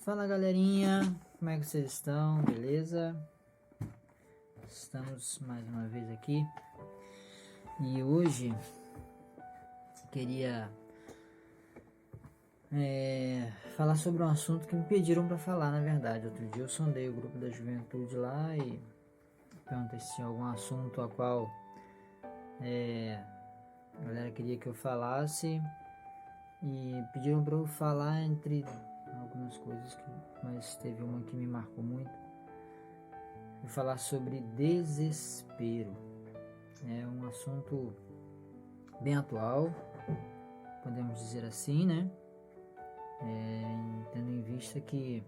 Fala galerinha, como é que vocês estão? Beleza? Estamos mais uma vez aqui e hoje queria falar sobre um assunto que me pediram para falar, na verdade. Outro dia eu sondei o grupo da juventude lá e perguntei se tinha algum assunto a qual a galera queria que eu falasse e pediram para eu falar entre algumas coisas, mas teve uma que me marcou muito. Vou falar sobre desespero. É um assunto bem atual, podemos dizer assim, né? Tendo em vista que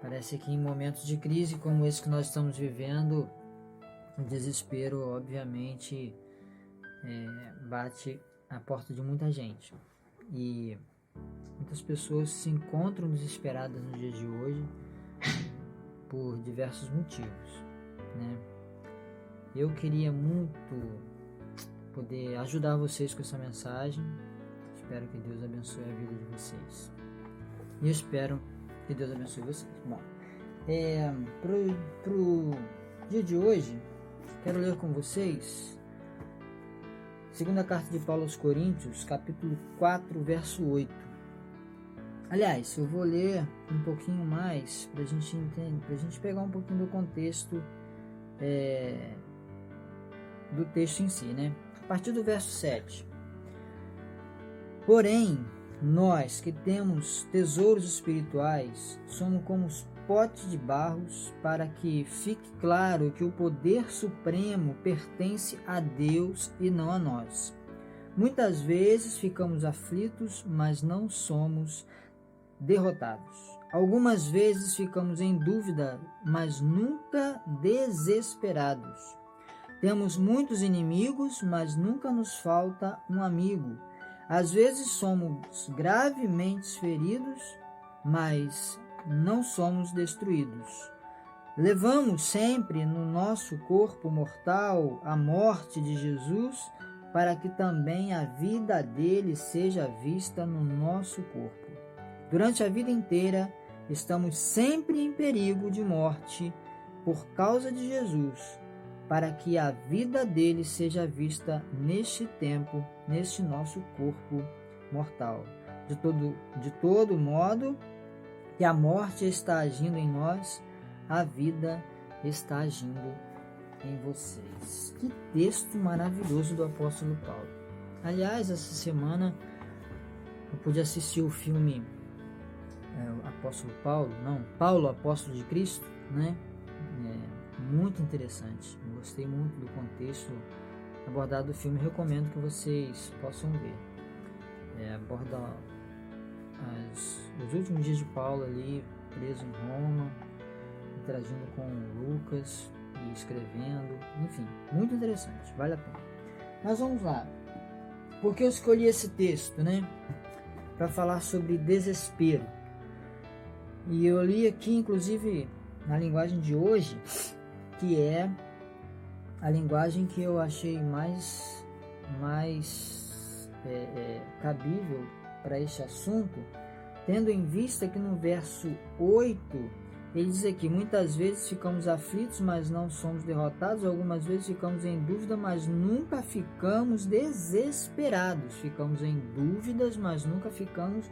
parece que em momentos de crise como esse que nós estamos vivendo, o desespero obviamente bate à porta de muita gente e muitas pessoas se encontram desesperadas nos dias de hoje por diversos motivos, né? Eu queria muito poder ajudar vocês com essa mensagem. Espero que Deus abençoe a vida de vocês. E eu espero que Deus abençoe vocês. Bom, pro dia de hoje, quero ler com vocês segunda carta de Paulo aos Coríntios, capítulo 4, verso 8. Aliás, eu vou ler um pouquinho mais para a gente entender, para a gente pegar um pouquinho do contexto do texto em si, né? A partir do verso 7. Porém, nós que temos tesouros espirituais, somos como os potes de barros, para que fique claro que o poder supremo pertence a Deus e não a nós. Muitas vezes ficamos aflitos, mas não somos derrotados. Algumas vezes ficamos em dúvida, mas nunca desesperados. Temos muitos inimigos, mas nunca nos falta um amigo. Às vezes somos gravemente feridos, mas não somos destruídos. Levamos sempre no nosso corpo mortal a morte de Jesus, para que também a vida dele seja vista no nosso corpo. Durante a vida inteira, estamos sempre em perigo de morte por causa de Jesus, para que a vida dele seja vista neste tempo, neste nosso corpo mortal. De todo modo que a morte está agindo em nós, a vida está agindo em vocês. Que texto maravilhoso do apóstolo Paulo. Aliás, essa semana eu pude assistir o filme Paulo, apóstolo de Cristo, né? Muito interessante. Eu gostei muito do contexto abordado do filme. Recomendo que vocês possam ver. Aborda os últimos dias de Paulo ali, preso em Roma, interagindo com Lucas e escrevendo. Enfim, muito interessante. Vale a pena. Mas vamos lá. Por que eu escolhi esse texto, né? Para falar sobre desespero. E eu li aqui, inclusive, na linguagem de hoje, que é a linguagem que eu achei mais cabível para este assunto, tendo em vista que no verso 8 ele diz aqui: muitas vezes ficamos aflitos, mas não somos derrotados. Algumas vezes ficamos em dúvida, mas nunca ficamos desesperados. Ficamos em dúvidas, mas nunca ficamos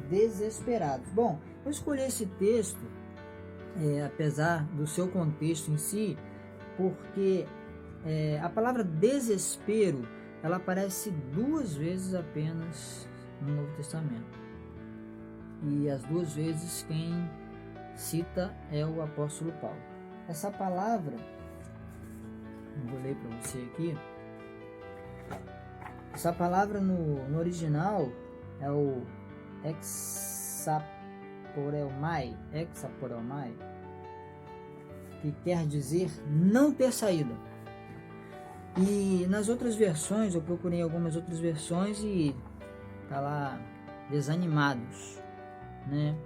desesperados. Bom, eu escolhi esse texto, apesar do seu contexto em si, porque a palavra desespero ela aparece 2 vezes apenas no Novo Testamento, e as 2 vezes quem cita é o apóstolo Paulo. Essa palavra, vou ler para você aqui, essa palavra no original é o hexaporelmai, que quer dizer não ter saída. E nas outras versões, eu procurei algumas outras versões e tá lá desanimados, né?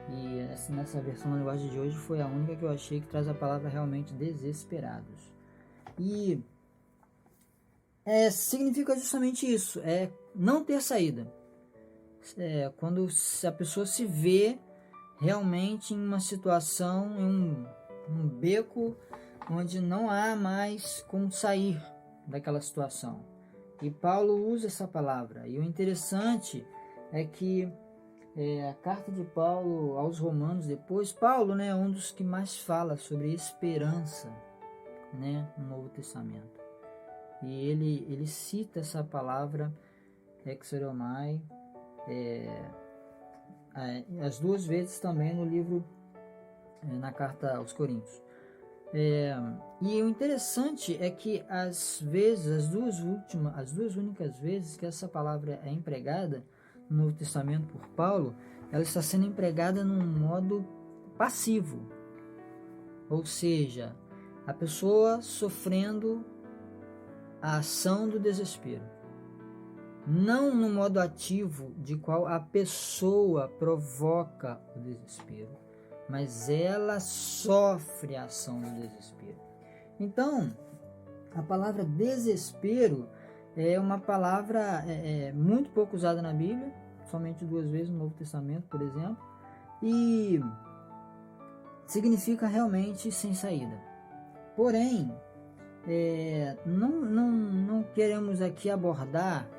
E nessa versão da linguagem de hoje foi a única que eu achei que traz a palavra realmente desesperados. E significa justamente isso, não ter saída. quando a pessoa se vê realmente em uma situação, em um beco onde não há mais como sair daquela situação. E Paulo usa essa palavra. E o interessante é que a carta de Paulo aos Romanos, depois, Paulo, né, é um dos que mais fala sobre esperança, né, no Novo Testamento. E ele cita essa palavra exoromai as duas vezes também no livro, na carta aos Coríntios. E o interessante é que às vezes, as duas únicas vezes que essa palavra é empregada no Novo Testamento por Paulo, ela está sendo empregada num modo passivo, ou seja, a pessoa sofrendo a ação do desespero, não no modo ativo de qual a pessoa provoca o desespero, mas ela sofre a ação do desespero. Então, a palavra desespero é uma palavra muito pouco usada na Bíblia, somente 2 vezes no Novo Testamento, por exemplo, e significa realmente sem saída. Porém, não queremos aqui abordar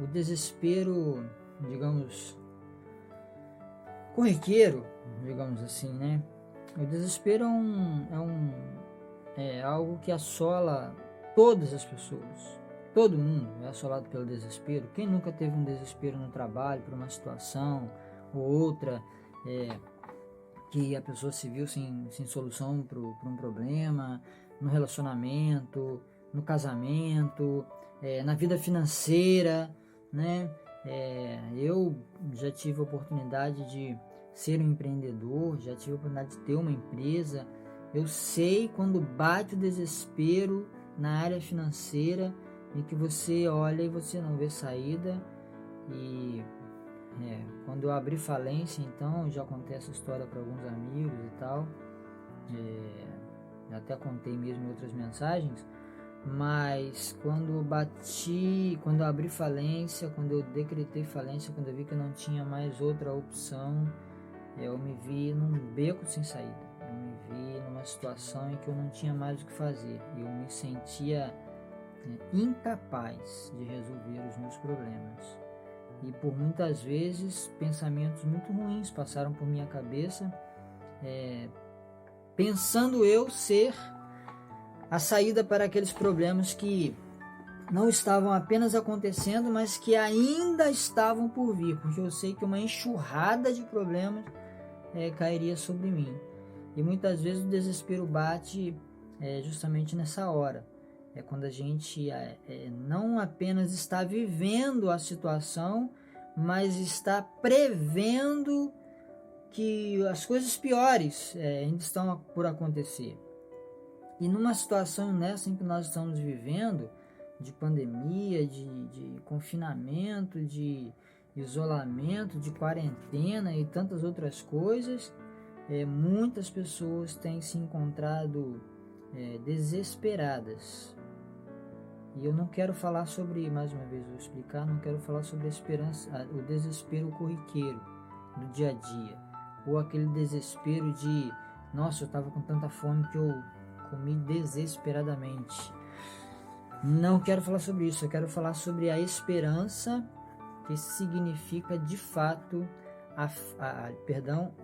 o desespero, digamos, corriqueiro, digamos assim, né? O desespero é algo que assola todas as pessoas. Todo mundo é assolado pelo desespero. Quem nunca teve um desespero no trabalho, por uma situação ou outra, que a pessoa se viu sem solução para um problema, no relacionamento, no casamento, na vida financeira, né? Eu já tive a oportunidade de ser um empreendedor, já tive a oportunidade de ter uma empresa. Eu sei quando bate o desespero na área financeira, em que você olha e você não vê saída. E quando eu abri falência, então, eu já contei essa história para alguns amigos e tal, até contei mesmo em outras mensagens, mas quando eu abri falência, quando eu decretei falência, quando eu vi que eu não tinha mais outra opção, eu me vi num beco sem saída. Eu me vi numa situação em que eu não tinha mais o que fazer. Eu me sentia incapaz de resolver os meus problemas. E por muitas vezes pensamentos muito ruins passaram por minha cabeça, pensando eu ser a saída para aqueles problemas que não estavam apenas acontecendo, mas que ainda estavam por vir, porque eu sei que uma enxurrada de problemas cairia sobre mim. E muitas vezes o desespero bate justamente nessa hora. É quando a gente não apenas está vivendo a situação, mas está prevendo que as coisas piores ainda estão por acontecer. E numa situação nessa em que nós estamos vivendo, de pandemia, de confinamento, de isolamento, de quarentena e tantas outras coisas, muitas pessoas têm se encontrado desesperadas. E eu não quero falar sobre, mais uma vez vou explicar, não quero falar sobre a esperança, o desespero corriqueiro do dia a dia, ou aquele desespero de, nossa, eu estava com tanta fome que eu comi desesperadamente. Não quero falar sobre isso, eu quero falar sobre a esperança, que significa de fato,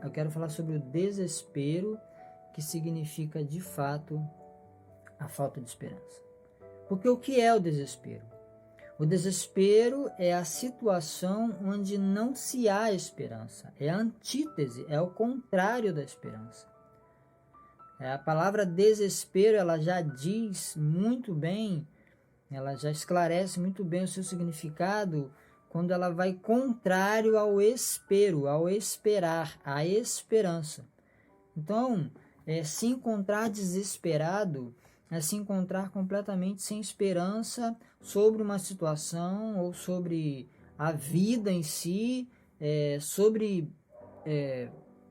eu quero falar sobre o desespero, que significa de fato a falta de esperança. Porque o que é o desespero? O desespero é a situação onde não se há esperança, é a antítese, é o contrário da esperança. A palavra desespero, ela já diz muito bem, ela já esclarece muito bem o seu significado quando ela vai contrário ao espero, ao esperar, à esperança. Então, se encontrar desesperado é se encontrar completamente sem esperança sobre uma situação ou sobre a vida em si,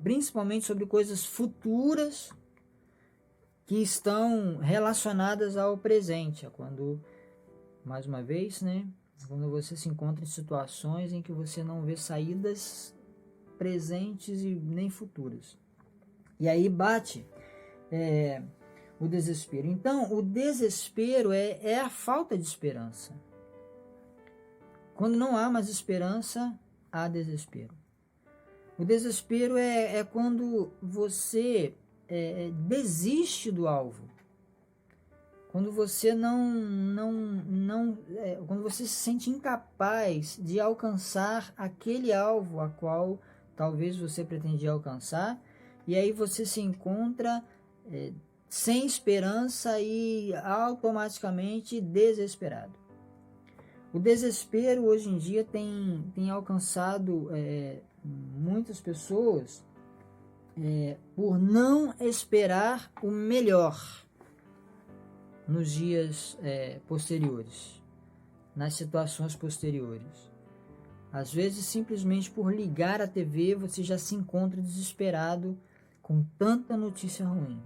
principalmente sobre coisas futuras que estão relacionadas ao presente. É quando, mais uma vez, Quando você se encontra em situações em que você não vê saídas presentes e nem futuras. E aí bate o desespero. Então, o desespero é a falta de esperança. Quando não há mais esperança, há desespero. O desespero é quando você desiste do alvo. Quando você quando você se sente incapaz de alcançar aquele alvo a qual talvez você pretendia alcançar, e aí você se encontra sem esperança e automaticamente desesperado. O desespero hoje em dia tem alcançado muitas pessoas por não esperar o melhor nos dias posteriores, nas situações posteriores. Às vezes, simplesmente por ligar a TV, você já se encontra desesperado com tanta notícia ruim,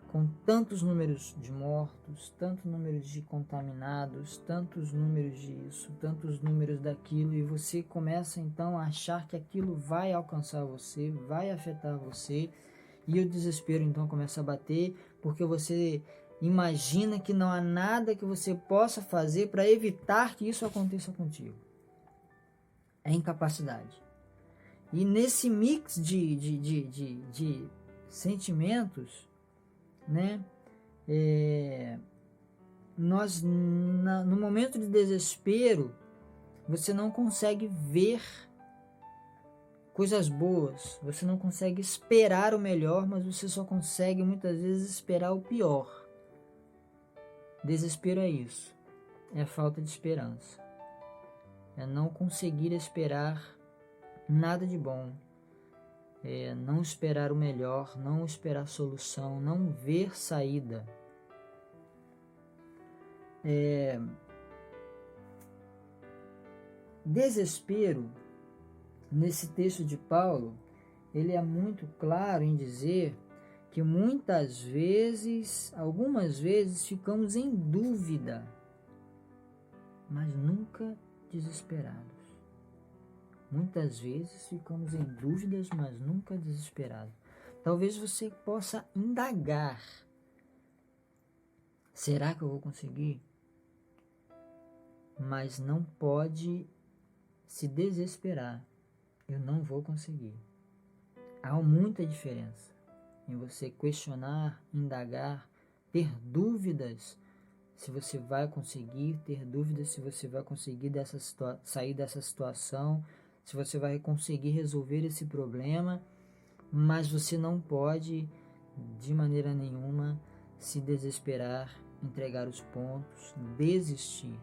com tantos números de mortos, tantos números de contaminados, tantos números disso, tantos números daquilo, e você começa então a achar que aquilo vai alcançar você, vai afetar você, e o desespero então começa a bater, porque você imagina que não há nada que você possa fazer para evitar que isso aconteça contigo. É incapacidade. E nesse mix de sentimentos, né, no momento de desespero, você não consegue ver coisas boas, você não consegue esperar o melhor, mas você só consegue muitas vezes esperar o pior. Desespero é isso, é falta de esperança, é não conseguir esperar nada de bom, é não esperar o melhor, não esperar solução, não ver saída. Desespero, nesse texto de Paulo, ele é muito claro em dizer que muitas vezes, algumas vezes, ficamos em dúvida, mas nunca desesperados. Muitas vezes ficamos em dúvidas, mas nunca desesperados. Talvez você possa indagar: será que eu vou conseguir? Mas não pode se desesperar. Eu não vou conseguir. Há muita diferença em você questionar, indagar, ter dúvidas se você vai conseguir, ter dúvidas se você vai conseguir sair dessa situação, se você vai conseguir resolver esse problema, mas você não pode, de maneira nenhuma, se desesperar, entregar os pontos, desistir.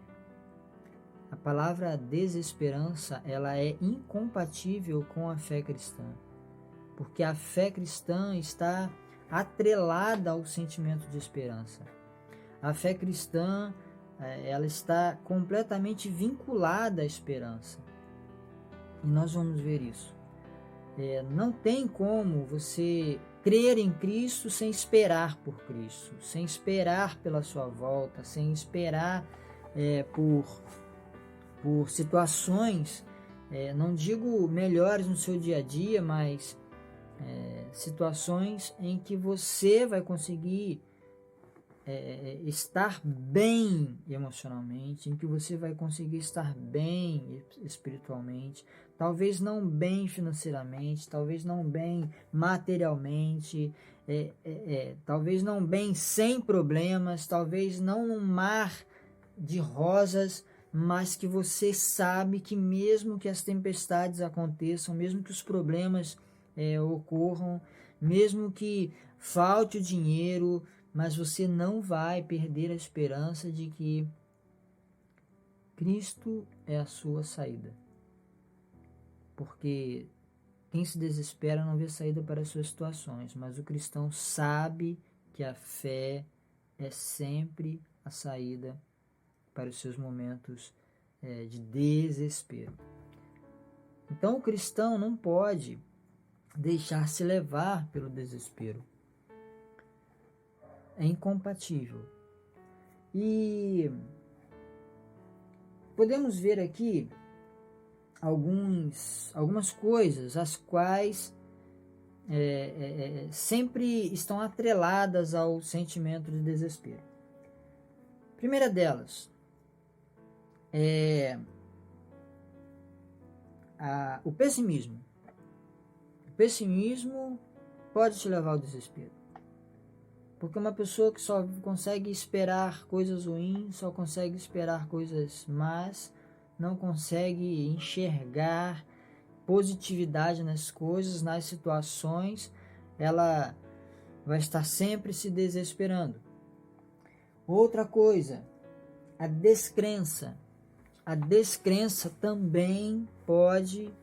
A palavra desesperança, ela é incompatível com a fé cristã, porque a fé cristã está atrelada ao sentimento de esperança. A fé cristã, ela está completamente vinculada à esperança. E nós vamos ver isso. Não tem como você crer em Cristo sem esperar por Cristo, sem esperar pela sua volta, sem esperar por situações, não digo melhores no seu dia a dia, mas situações em que você vai conseguir estar bem emocionalmente, em que você vai conseguir estar bem espiritualmente, talvez não bem financeiramente, talvez não bem materialmente, talvez não bem sem problemas, talvez não num mar de rosas, mas que você sabe que mesmo que as tempestades aconteçam, mesmo que os problemas ocorram, mesmo que falte o dinheiro, mas você não vai perder a esperança de que Cristo é a sua saída. Porque quem se desespera não vê saída para as suas situações, mas o cristão sabe que a fé é sempre a saída para os seus momentos de desespero. Então o cristão não pode deixar-se levar pelo desespero. É incompatível. E podemos ver aqui algumas coisas as quais sempre estão atreladas ao sentimento de desespero. Primeira delas é o pessimismo. O pessimismo pode te levar ao desespero. Porque uma pessoa que só consegue esperar coisas ruins, só consegue esperar coisas más, não consegue enxergar positividade nas coisas, nas situações, ela vai estar sempre se desesperando. Outra coisa, a descrença. A descrença também pode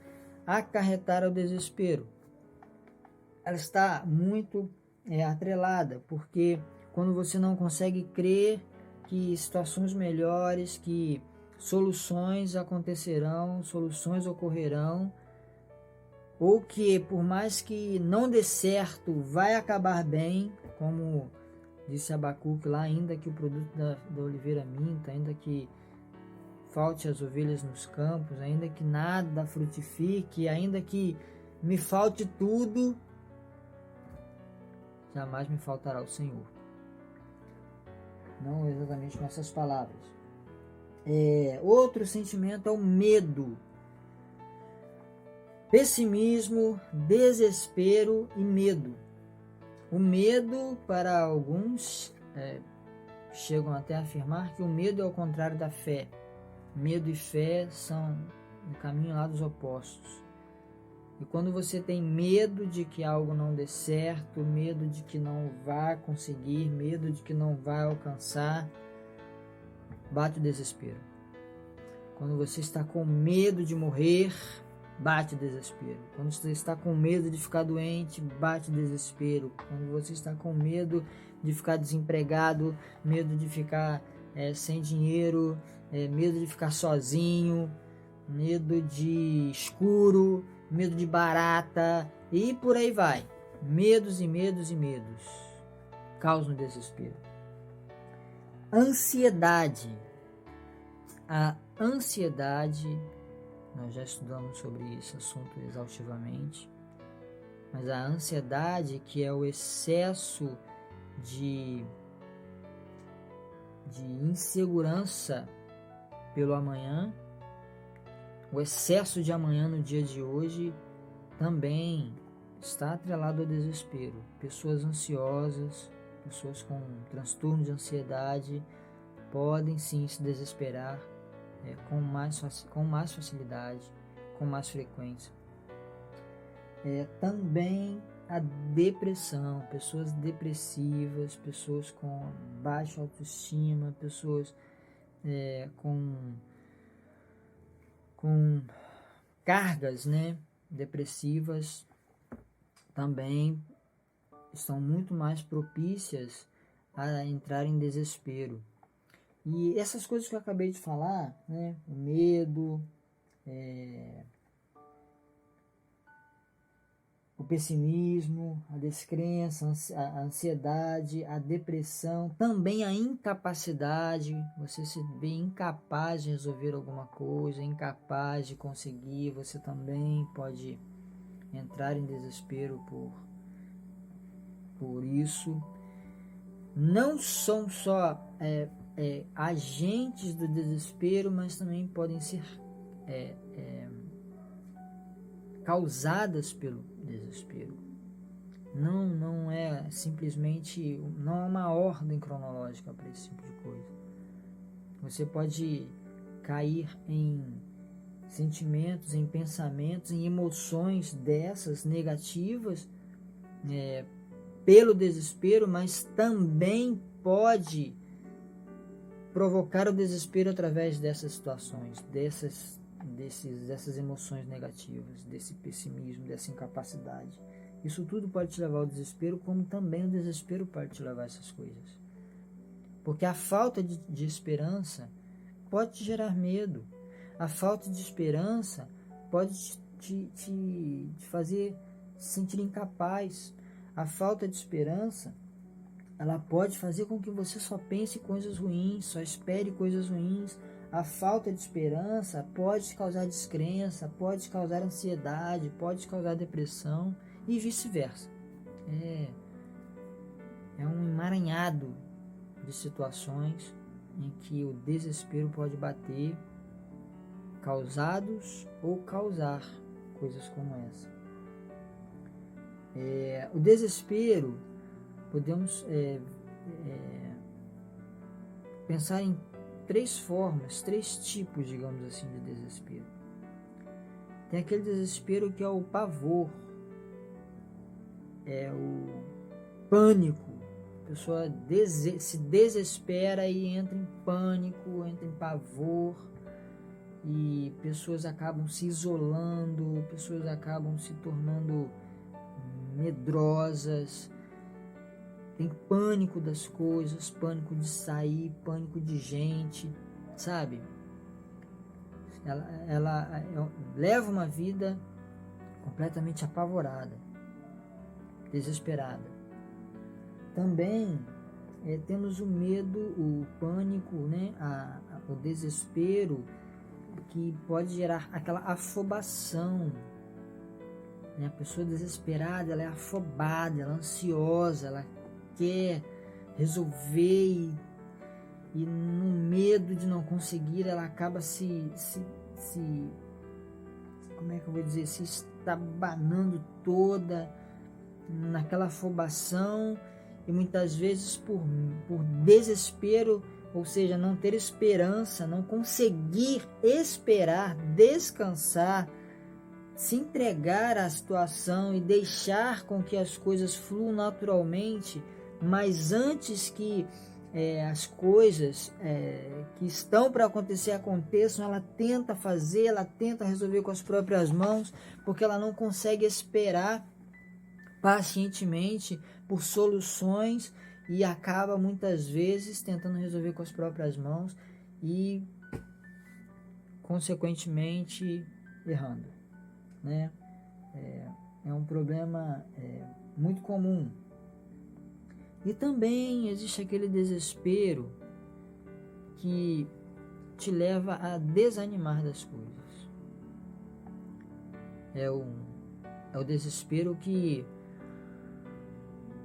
acarretar ao desespero. Ela está muito atrelada, porque quando você não consegue crer que situações melhores, que soluções acontecerão, soluções ocorrerão, ou que por mais que não dê certo, vai acabar bem, como disse Abacuque lá, ainda que o produto da oliveira minta, ainda que falte as ovelhas nos campos, ainda que nada frutifique, ainda que me falte tudo, jamais me faltará o Senhor. Não exatamente com essas palavras. Outro sentimento é o medo. Pessimismo, desespero e medo. O medo, para alguns, chegam até a afirmar que o medo é o contrário da fé. Medo e fé são um caminho lá dos opostos. E quando você tem medo de que algo não dê certo, medo de que não vá conseguir, medo de que não vai alcançar, bate o desespero. Quando você está com medo de morrer, bate o desespero. Quando você está com medo de ficar doente, bate o desespero. Quando você está com medo de ficar desempregado, medo de ficar sem dinheiro, medo de ficar sozinho, medo de escuro, medo de barata e por aí vai. Medos e medos e medos causam desespero. Ansiedade. A ansiedade, nós já estudamos sobre esse assunto exaustivamente, mas a ansiedade, que é o excesso de insegurança pelo amanhã, o excesso de amanhã no dia de hoje também está atrelado ao desespero. Pessoas ansiosas, pessoas com transtorno de ansiedade podem sim se desesperar com mais facilidade, com mais frequência. Também a depressão, pessoas depressivas, pessoas com baixa autoestima, pessoas com cargas depressivas também estão muito mais propícias a entrar em desespero. E essas coisas que eu acabei de falar, o medo, o pessimismo, a descrença, a ansiedade, a depressão, também a incapacidade, você se vê incapaz de resolver alguma coisa, incapaz de conseguir, você também pode entrar em desespero por isso. Não são só agentes do desespero, mas também podem ser causadas pelo desespero. Não é simplesmente, não é uma ordem cronológica para esse tipo de coisa. Você pode cair em sentimentos, em pensamentos, em emoções dessas negativas pelo desespero, mas também pode provocar o desespero através dessas situações, dessas emoções negativas, desse pessimismo, dessa incapacidade. Isso tudo pode te levar ao desespero, como também o desespero pode te levar a essas coisas. Porque a falta de esperança pode te gerar medo. A falta de esperança pode te fazer se sentir incapaz. A falta de esperança, ela pode fazer com que você só pense coisas ruins, só espere coisas ruins. a falta de esperança pode causar descrença, pode causar ansiedade, pode causar depressão e vice-versa. É um emaranhado de situações em que o desespero pode bater, causados ou causar coisas como essa. O desespero, podemos pensar em 3 formas, 3 tipos, digamos assim, de desespero. Tem aquele desespero que é o pavor, é o pânico. A pessoa se desespera e entra em pânico, entra em pavor, e pessoas acabam se isolando, pessoas acabam se tornando medrosas, tem pânico das coisas, pânico de sair, pânico de gente, sabe? Ela leva uma vida completamente apavorada, desesperada. Também temos o medo, o pânico, né? O desespero, que pode gerar aquela afobação, né? A pessoa desesperada, ela é afobada, ela é ansiosa, ela quer resolver e no medo de não conseguir, ela acaba como é que eu vou dizer, se estabanando toda naquela afobação, e muitas vezes por desespero, ou seja, não ter esperança, não conseguir esperar, descansar, se entregar à situação e deixar com que as coisas fluam naturalmente, mas antes que as coisas que estão para acontecer aconteçam, ela tenta fazer, ela tenta resolver com as próprias mãos, porque ela não consegue esperar pacientemente por soluções e acaba muitas vezes tentando resolver com as próprias mãos e consequentemente errando, né? É um problema muito comum. E também existe aquele desespero que te leva a desanimar das coisas. É o desespero que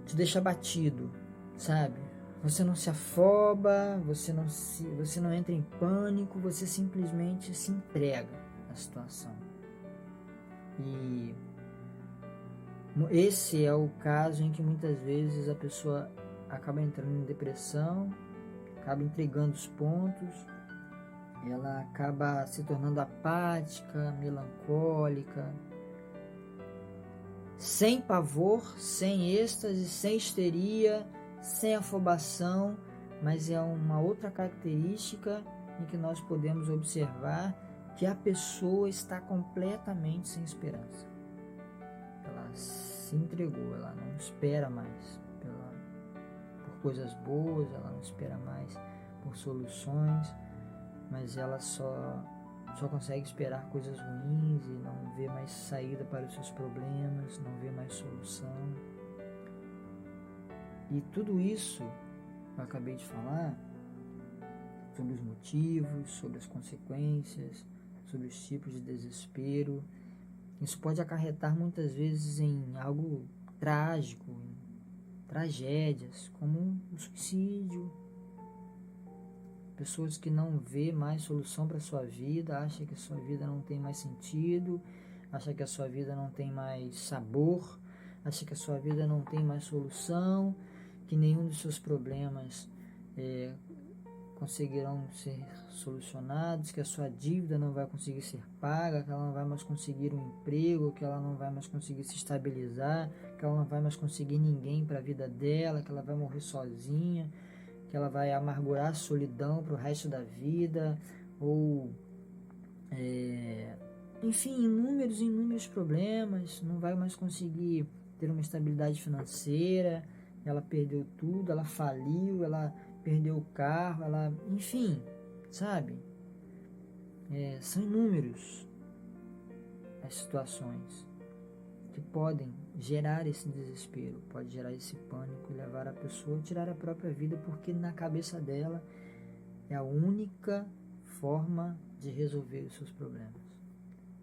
te deixa abatido, sabe? Você não se afoba, você não entra em pânico, você simplesmente se entrega à situação. E esse é o caso em que muitas vezes a pessoa acaba entrando em depressão, acaba entregando os pontos, ela acaba se tornando apática, melancólica, sem pavor, sem êxtase, sem histeria, sem afobação, mas é uma outra característica em que nós podemos observar que a pessoa está completamente sem esperança. Ela se entregou, ela não espera mais por coisas boas, ela não espera mais por soluções, mas ela só consegue esperar coisas ruins e não vê mais saída para os seus problemas, não vê mais solução. E tudo isso eu acabei de falar sobre os motivos, sobre as consequências, sobre os tipos de desespero. Isso pode acarretar muitas vezes em algo trágico, em tragédias, como o suicídio. Pessoas que não vê mais solução para a sua vida, acham que a sua vida não tem mais sentido, acham que a sua vida não tem mais sabor, acham que a sua vida não tem mais solução, que nenhum dos seus problemas conseguirão ser solucionados, que a sua dívida não vai conseguir ser paga, que ela não vai mais conseguir um emprego, que ela não vai mais conseguir se estabilizar, que ela não vai mais conseguir ninguém para a vida dela, que ela vai morrer sozinha, que ela vai amargurar a solidão para o resto da vida, ou enfim, inúmeros problemas, não vai mais conseguir ter uma estabilidade financeira, ela perdeu tudo, ela faliu, ela perdeu o carro, ela, enfim, sabe? São inúmeros as situações que podem gerar esse desespero, pode gerar esse pânico e levar a pessoa a tirar a própria vida, porque na cabeça dela é a única forma de resolver os seus problemas.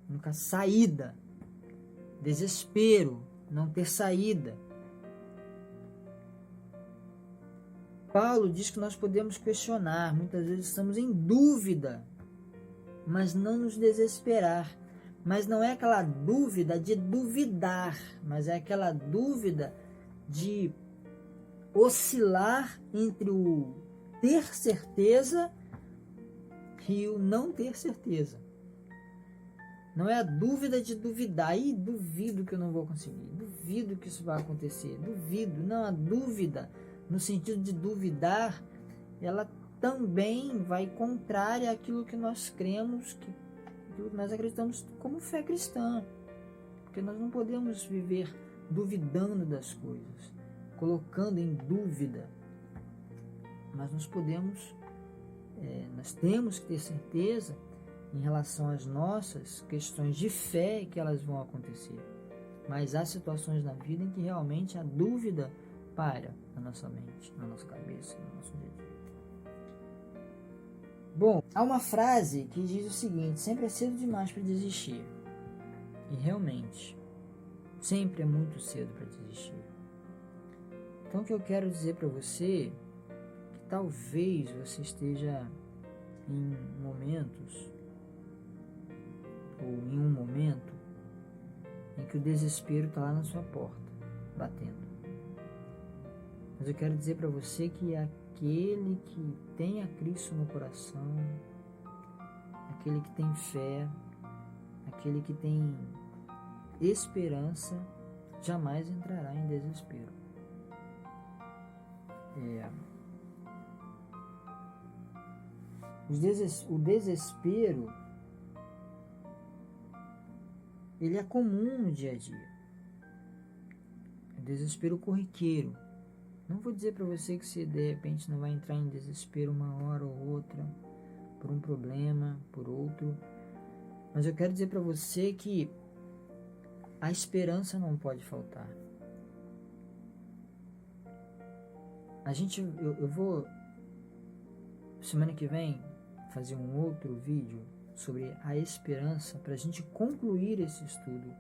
A única saída. Desespero, não ter saída. Paulo diz que nós podemos questionar, muitas vezes estamos em dúvida, mas não nos desesperar. Mas não é aquela dúvida de duvidar, mas é aquela dúvida de oscilar entre o ter certeza e o não ter certeza. Não é a dúvida de duvidar. Ih, duvido que eu não vou conseguir. Duvido que isso vai acontecer. Duvido. Não, a dúvida, no sentido de duvidar, ela também vai contrária àquilo que nós cremos, aquilo que nós acreditamos como fé cristã. Porque nós não podemos viver duvidando das coisas, colocando em dúvida. Mas nós temos que ter certeza em relação às nossas questões de fé que elas vão acontecer. Mas há situações na vida em que realmente a dúvida paira na nossa mente, na nossa cabeça, no nosso dia a dia. Bom, há uma frase que diz o seguinte: sempre é cedo demais para desistir. E realmente, sempre é muito cedo para desistir. Então o que eu quero dizer para você é que talvez você esteja em momentos ou em um momento em que o desespero está lá na sua porta, batendo. Mas eu quero dizer para você que aquele que tem a Cristo no coração, aquele que tem fé, aquele que tem esperança, jamais entrará em desespero. O desespero, ele é comum no dia a dia. É desespero corriqueiro. Não vou dizer para você que você de repente não vai entrar em desespero uma hora ou outra, por um problema, por outro. Mas eu quero dizer para você que a esperança não pode faltar. Eu vou, semana que vem, fazer um outro vídeo sobre a esperança, para a gente concluir esse estudo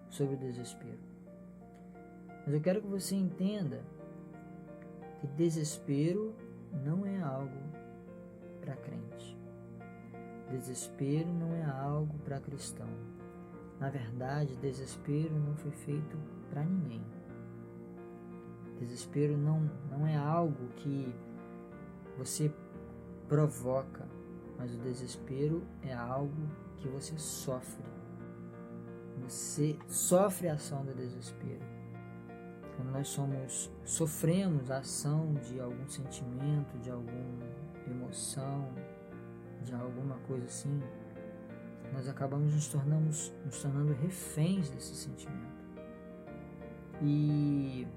sobre o desespero. Mas eu quero que você entenda que desespero não é algo para crente. Desespero não é algo para cristão. Na verdade, desespero não foi feito para ninguém. Desespero não é algo que você provoca, mas o desespero é algo que você sofre. Você sofre a ação do desespero. Quando nós sofremos a ação de algum sentimento, de alguma emoção, de alguma coisa assim, nós acabamos nos tornando reféns desse sentimento. E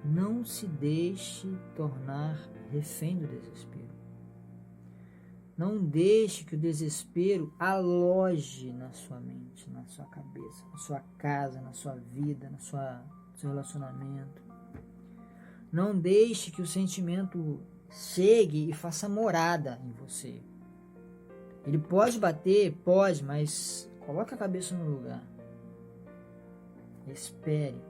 não se deixe tornar refém do desespero. Não deixe que o desespero aloje na sua mente, na sua cabeça, na sua casa, na sua vida, no seu relacionamento. Não deixe que o sentimento chegue e faça morada em você. Ele pode bater, pode, mas coloque a cabeça no lugar. Espere.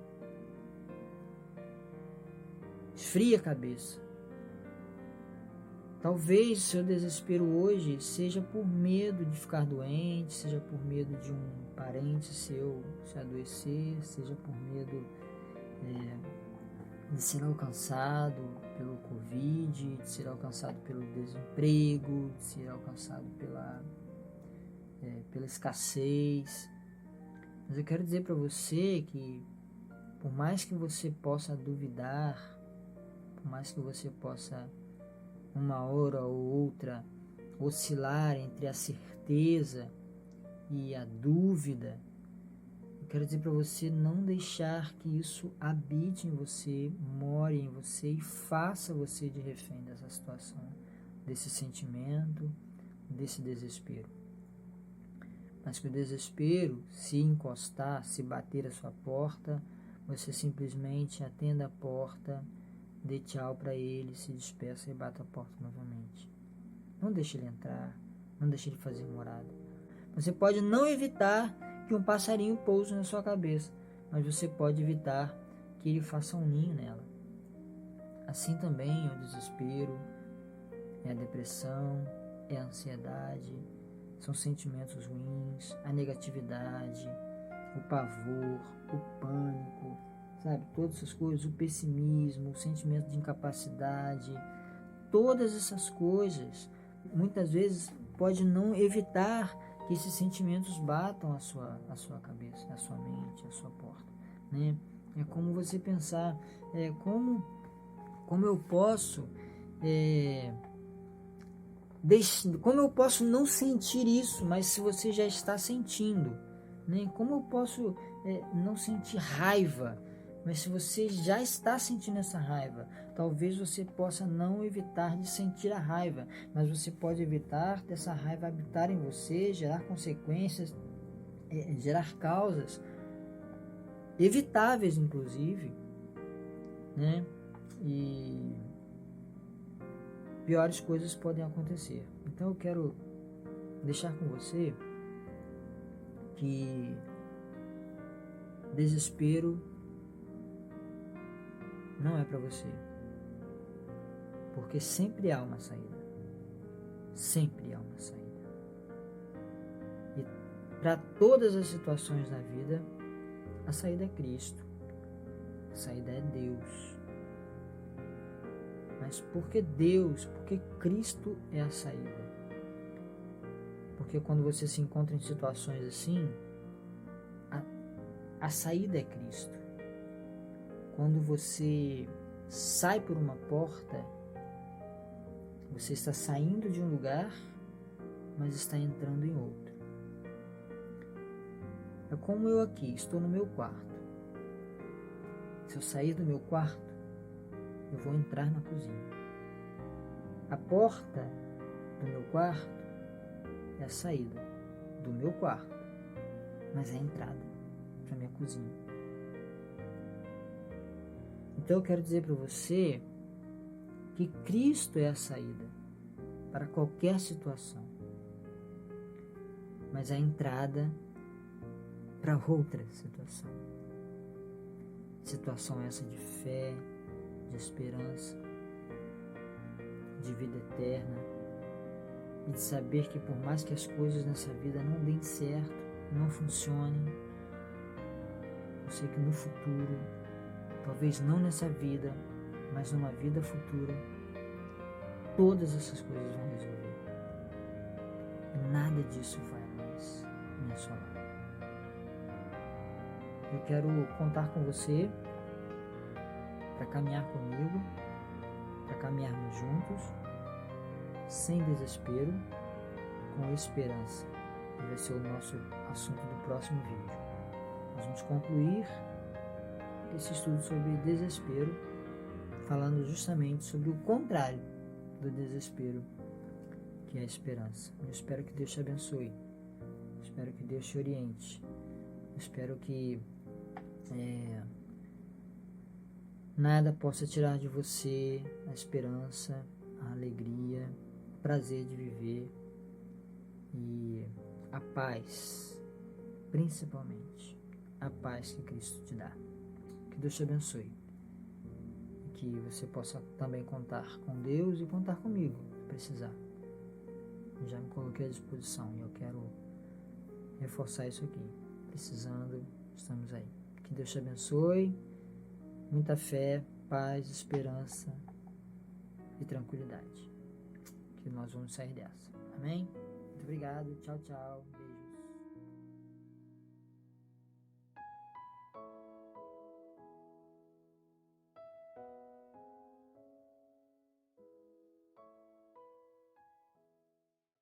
Esfrie a cabeça. Talvez o seu desespero hoje seja por medo de ficar doente, seja por medo de um parente seu se adoecer, seja por medo de ser alcançado pelo Covid, de ser alcançado pelo desemprego, de ser alcançado pela escassez. Mas eu quero dizer para você que, por mais que você possa duvidar, por mais que você possa uma hora ou outra oscilar entre a certeza e a dúvida, eu quero dizer para você não deixar que isso habite em você, more em você e faça você de refém dessa situação, desse sentimento, desse desespero. Mas que o desespero, se encostar, se bater à sua porta, você simplesmente atenda a porta, dê tchau para ele, se despeça e bata a porta novamente. Não deixe ele entrar, não deixe ele fazer morada. Você pode não evitar que um passarinho pouse na sua cabeça, mas você pode evitar que ele faça um ninho nela. Assim também é o desespero, é a depressão, é a ansiedade, são sentimentos ruins, a negatividade, o pavor, o pânico, sabe? Todas essas coisas, o pessimismo, o sentimento de incapacidade, todas essas coisas, muitas vezes pode não evitar que esses sentimentos batam a sua cabeça, a sua mente, a sua porta, né? É como você pensar, como eu posso como eu posso não sentir isso, mas se você já está sentindo, né? Como eu posso não sentir raiva, mas se você já está sentindo essa raiva, talvez você possa não evitar de sentir a raiva, mas você pode evitar dessa raiva habitar em você, gerar consequências, gerar causas evitáveis, inclusive, né? E piores coisas podem acontecer. Então eu quero deixar com você que desespero não é para você, porque sempre há uma saída, sempre há uma saída. E para todas as situações na vida, a saída é Cristo, a saída é Deus. Mas por que Deus? Porque Cristo é a saída. Porque quando você se encontra em situações assim, a saída é Cristo. Quando você sai por uma porta, você está saindo de um lugar, mas está entrando em outro. É como eu aqui, estou no meu quarto. Se eu sair do meu quarto, eu vou entrar na cozinha. A porta do meu quarto é a saída do meu quarto, mas é a entrada para minha cozinha. Então eu quero dizer para você que Cristo é a saída para qualquer situação, mas a entrada para outra situação. Situação essa de fé, de esperança, de vida eterna, e de saber que por mais que as coisas nessa vida não deem certo, não funcionem, eu sei que no futuro, talvez não nessa vida, mas numa vida futura, todas essas coisas vão resolver. E nada disso vai mais me assolar. Eu quero contar com você para caminhar comigo, para caminharmos juntos, sem desespero, com esperança. E vai ser o nosso assunto do próximo vídeo. Nós vamos concluir esse estudo sobre desespero, falando justamente sobre o contrário do desespero, que é a esperança. Eu espero que Deus te abençoe. Eu espero que Deus te oriente. Eu espero que nada possa tirar de você a esperança, a alegria, o prazer de viver e a paz, principalmente a paz que Cristo te dá. Que Deus te abençoe e que você possa também contar com Deus e contar comigo, se precisar. Eu já me coloquei à disposição e eu quero reforçar isso aqui. Precisando, estamos aí. Que Deus te abençoe. Muita fé, paz, esperança e tranquilidade. Que nós vamos sair dessa. Amém? Muito obrigado. Tchau, tchau. Beijos.